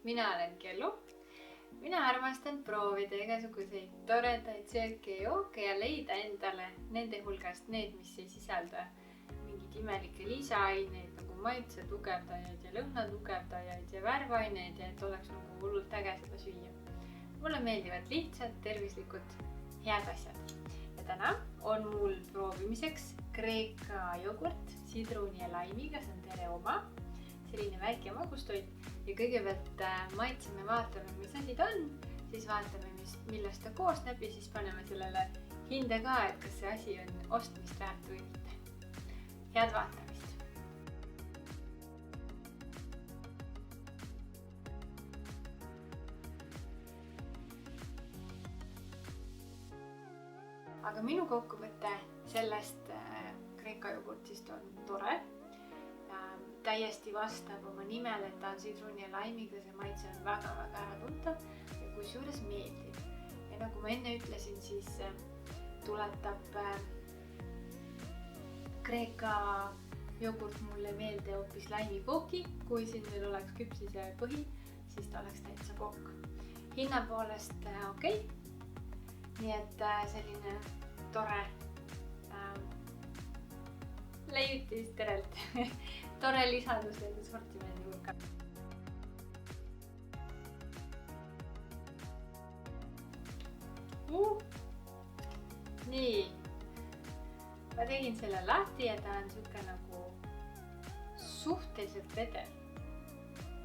mina olen Kellu. Mina armastan proovida igasuguseid toredaid sööke ja jooke ja leida endale nende hulgast need, mis ei sisalda mingeid imelikke lisaaineid nagu maitse tugevdajaid ja lõhna tugevdajaid ja värvaineid ja et oleks nagu hullult äge seda süüa. Mulle meeldivad lihtsad, tervislikud, head asjad. Ja täna on mul proovimiseks Kreeka jogurt sidruni ja laimiga, see on tere oma. Selline väike magustoit ja kõigepealt maitseme, vaatame, mis asi ta on, siis vaatame, millest ta koosneb ja siis paneme sellele hinde ka, et kas see asi on ostmist väärt või mitte. Head vaatamist! Aga minu kokkuvõte sellest Kreeka jogurtist on tore. Täiesti vastab oma nimele, et ta on sidruni ja laimiga, see maitse on väga-väga äratuntav ja kusjuures meeldib. Ja nagu ma enne ütlesin, siis tuletab Kreeka jogurt mulle meelde hoopis laimikooki. Kui siin veel oleks küpsise põhi, siis ta oleks täitsa kook. Hinna poolest okei. Nii et selline tore leiutis terelt. Tore lisadus nende sortimendi hulka. Nii. Ma tegin selle lahti ja ta on siuke nagu suhteliselt vedel.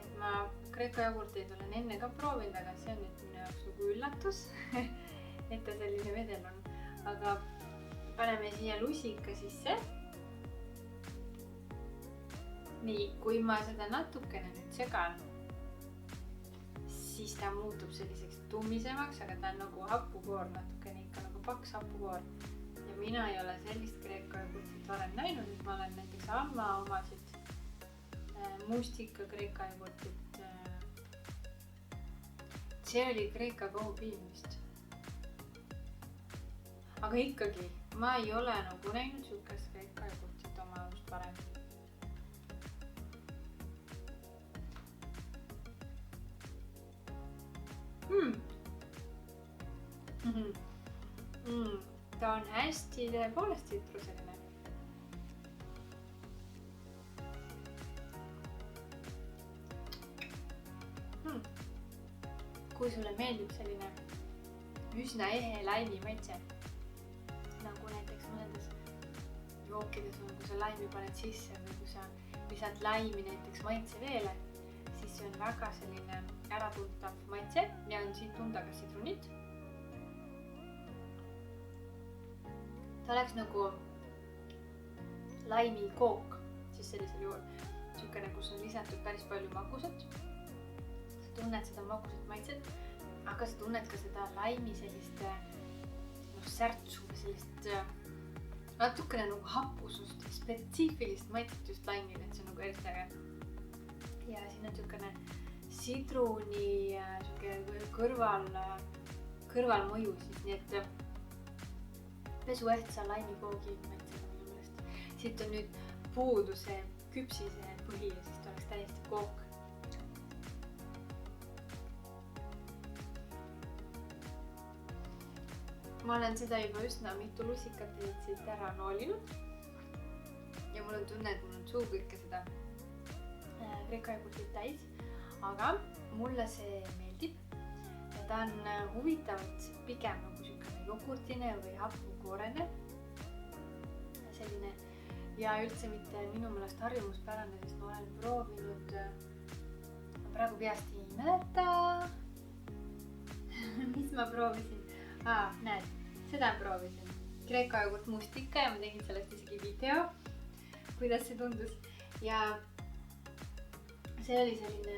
Et ma Kreeka jogurteid olen enne ka proovinud, aga see on nüüd minu jaoks nagu üllatus, et ta selline vedel on. Aga paneme siia lusika sisse. Nii, kui ma seda natukene nüüd segan, siis ta muutub selliseks tummisemaks, aga ta on nagu hapukoor natukene, ikka nagu paks hapukoor. Ja mina ei ole sellist Kreeka jogurtit varem näinud, et ma olen näiteks Alma omasid mustika Kreeka jogurtit. See oli Kreeka kaupiim vist. Aga ikkagi, ma ei ole nagu näinud siukest Kreeka jogurtit oma arust varem. Ta on hästi tõepoolest tsitruseline. Kui sulle meeldib selline üsna ehe laimi maitse, nagu näiteks mõnedes jookides on, kui sa laimi paned sisse või kui sa lisad laimi näiteks maitseveele, siis see on väga selline äratuntav maitse ja on siit tunda ka sidrunit. Ta oleks nagu laimikook, siis sellisel juhul siukene, kus on lisatud päris palju magusat. Sa tunned seda magusat maitset, aga sa tunned ka seda laimi sellist särtsu või sellist natukene nagu hapusust, spetsiifilist maitset just laimil, et see on nagu eriti äge. Ja siin on siukene sidruni kõrvalmõju siis, nii et pesuehtsa laimikoogi maitsega minu meelest. Siit on nüüd puudu see küpsise põhi ja siis ta oleks täiesti kook. Ma olen seda juba üsna mitu lusikat siit ära noolinud. Ja mul on tunne, et mul on suu kõike seda Kreeka jogurtit täis, aga mulle see meeldib. Ja ta on huvitavalt pigem nagu siukene jogurtine või hapukoorene. Selline ja üldse mitte minu meelest harjumuspärane, sest ma olen proovinud praegu peast ei mäleta. Mis ma proovisin? Näed, seda proovisin. Kreeka jogurt mustika ja ma tegin sellest isegi video, kuidas see tundus. Ja see oli selline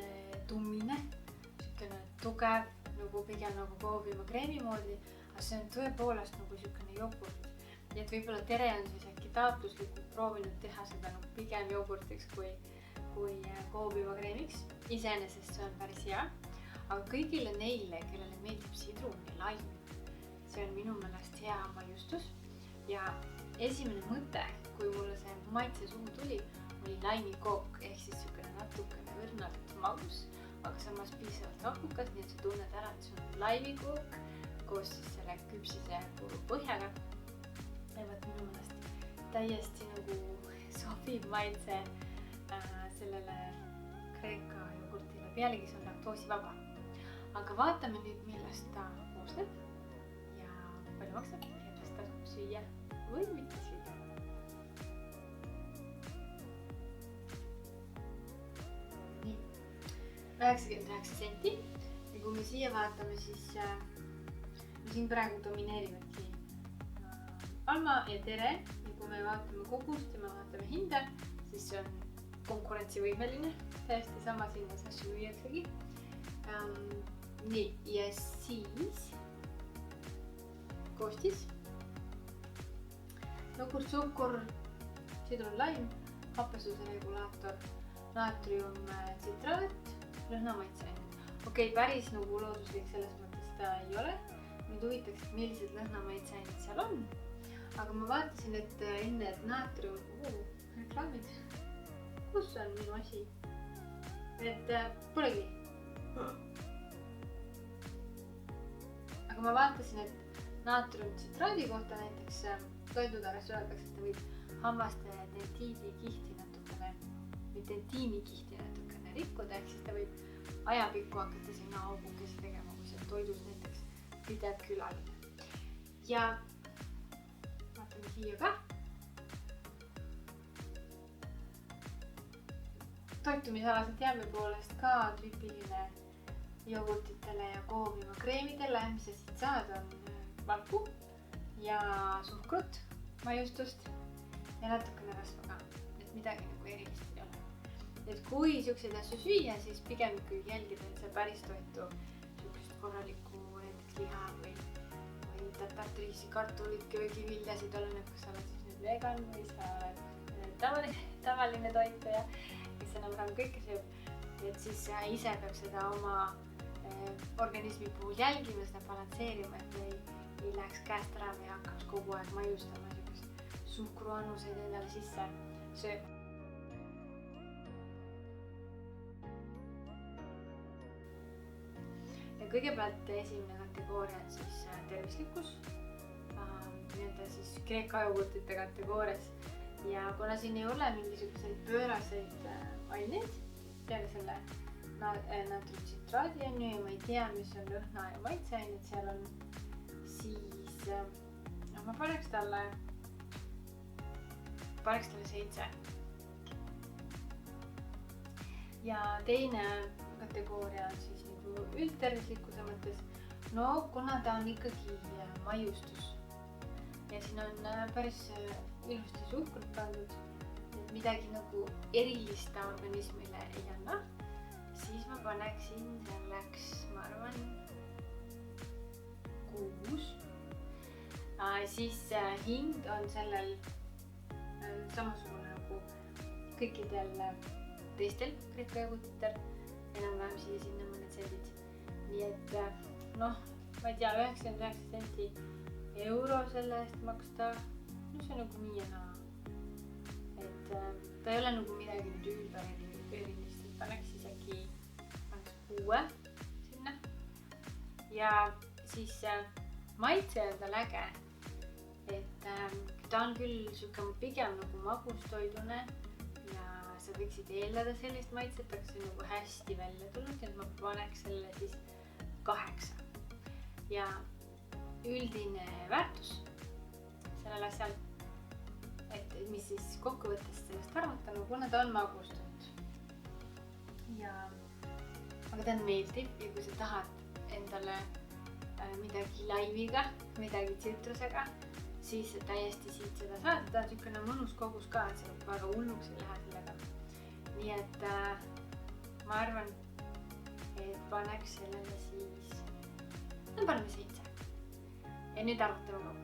tummine, siukene tugev, nagu pigem nagu koobima kreemi moodi, aga see on tõepoolest nagu siukene jogurt. Nii et võib-olla tere on siis äkki taotluslikult proovinud teha seda nagu pigem jogurtiks kui koobima kreemiks. Iseenesest see on päris hea, aga kõigile neile, kellele meeldib sidrun ja laim, see on minu meelest hea maljustus. Ja esimene mõte, kui mulle see maitse suhu tuli, oli laimikook ehk siis siukene natukene õrnalt magus, aga samas piisavalt hapukas, nii et sa tunned ära, et see on laivikuuk koos siis selle küpsise põhjaga. Ja võt minu mõnest täiesti nagu sobib maitse sellele Kreeka jogurtile. Pealegi see on laktoosivaba. Aga vaatame nüüd, millest ta koosneb ja palju maksab ja kas tasub süüa või mitte süüa. Nii, 99 senti ja kui me siia vaatame, siis siin praegu domineerivadki Alma ja Tere ja kui me vaatame kogust ja me vaatame hinda, siis see on konkurentsivõimeline, täiesti samas hinnas asju müüaksegi. Nii, ja siis koostis jogurt, suhkur, sidrunlaim, happesuse regulaator, naatriumtsitraat, lõhnamaitseained. Okei, päris nagu looduslik selles mõttes ta ei ole. Mind huvitaks, et millised lõhnamaitseained seal on. Aga ma vaatasin, et enne, et naatrium... reklaamid. Kus on minu asi? Et polegi. Aga ma vaatasin, et naatriumtsitraadi kohta näiteks toidutarres öeldakse, et ta võib hammaste dentiinikihti natukene rikkuda, ehk siis ta võib ajapikku hakata sinna augukesi tegema, kui see toidus näiteks pidev külaline. Ja vaatame siia ka. Toitumisalased jääme poolest ka tüüpiline jogurtitele ja koovima kreemidele, mis sa siit saad, on valku ja suhkrut, maiustust ja natukene rasva ka, et midagi nagu erilist ei ole. Et kui siukseid asju süüa, siis pigem ikkagi jälgida, et see päris toitu siukest korralikku näiteks liha või tatartriisi, kartulit, köögiviljasid oleneb, kas sa oled siis nüüd vegan või sa oled tavaline toitaja, kes enam-vähem kõike sööb. Et siis ise peab seda oma organismi puhul jälgima, seda balansseerima, et ei läheks käest ära või hakkaks kogu aeg maiustama siukest suhkruannuseid endale sisse sööb. Ja kõigepealt esimene kategooria on siis tervislikkus, nii-öelda siis Kreeka jogurtite kategoorias. Ja kuna siin ei ole mingisuguseid pööraseid aineid, peale selle naatriumtsitraadi on ju ja ma ei tea, mis on lõhna ja maitseained seal on, siis ma paneks talle 7. Ja teine kategooria on siis nagu üldtervislikkuse mõttes. No kuna ta on ikkagi maiustus ja siin on päris ilusti suhkrut pandud, et midagi nagu erilist organismile ei anna, siis ma paneksin selleks, ma arvan, 6. Siis hind on sellel samasugune nagu kõikidel teistel Kreeka jogurtitel, enam-vähem siia-sinna mõned sendid. Nii et noh, ma ei tea, 99 senti euro selle eest maksta, no see on nagu nii ja naa. Et ta ei ole nagu midagi nüüd ülberilist, et paneks isegi 6 sinna. Ja siis maitse on tal äge, et ta on küll siuke pigem nagu magustoidune ja sa võiksid eeldada sellist maitset, aga see on nagu hästi välja tulnud, et ma paneks selle siis 8. Ja üldine väärtus sellel asjal, et mis siis kokkuvõttes sellest arvata, no kuna ta on magustunud. Aga ta on meeldiv ja kui sa tahad endale midagi laiviga, midagi tsitrusega, siis täiesti siit seda saad. Ta on siukene mõnus kogus ka, et sa väga hulluks ei lähe sellega. Nii et ma arvan, et paneks sellele siis, no paneme 7. Ja nüüd arvutame kokku.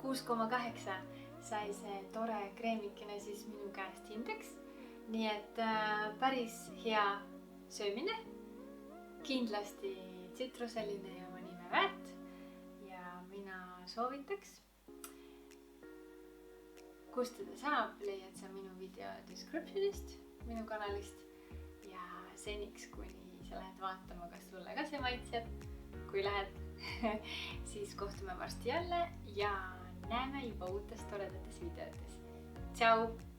$6,8 sai see tore kreemikene siis minu käest hindeks. Nii et päris hea söömine, kindlasti tsitruseline ja mõnime väärt. Ja mina soovitaks. Kustuda saab, leiad sa minu video descriptionist, minu kanalist. Ja seniks, kuni sa lähed vaatama, kas sulle ka see maitseb. Kui lähed, siis kohtume varsti jälle ja näeme juba uutes toredates videotes. Tšau!